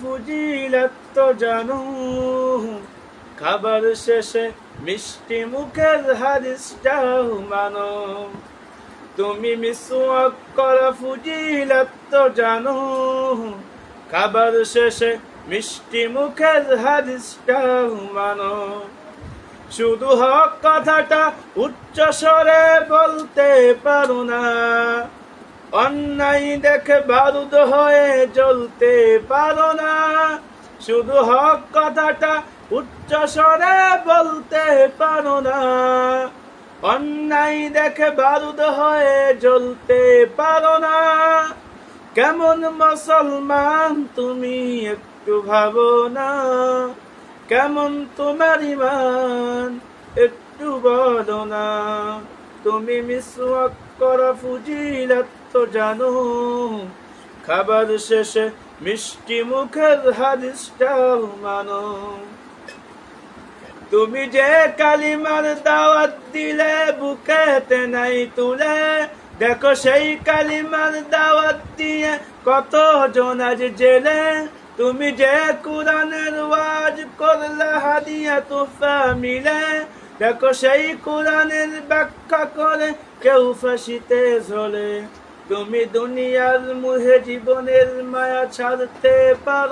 ফজিলত তো জানো, খাবার শেষে মিষ্টি মুখের হাদিসটাও মানো। তুমি মিসওয়াক করা ফজিলত তো জানো, খাবার শেষে মিষ্টি মুখের হাদিসটাও মানো। শুধু হক কথাটা উচ্চ স্বরে বলতে পারো না, অন্যায় দেখে বারুদ হয়ে জ্বলতে পারো না। শুধু হক কথাটা উচ্চ স্বরে বলতে পারো না, অন্যায় দেখে বারুদ হয়ে জ্বলতে পারো না। কেমন মুসলমান তুমি একটু ভাবো না, কেমন তোমার ঈমান একটু বলো না। তুমি মিসওয়াক করা ফজিলত তো জানো, খাবার শেষে মিষ্টি মুখের হাদিসটাও মানো। তুমি যে কালিমার দাওয়াত দিলে বুকেতে নাই তুলে, দেখো সেই কালিমার দাওয়াত দিয়ে কত জন আজ জেলে। তুমি যে কোরআনের ওয়াজ করলে হাদিয়া তোহফা মিলে, দেখো সেই কোরআনের ব্যাখ্যা করে কেউ ফাঁসিতে ঝোলে। তুমি দুনিয়ার মুহে জীবনের মায়া ছাড়তে পারো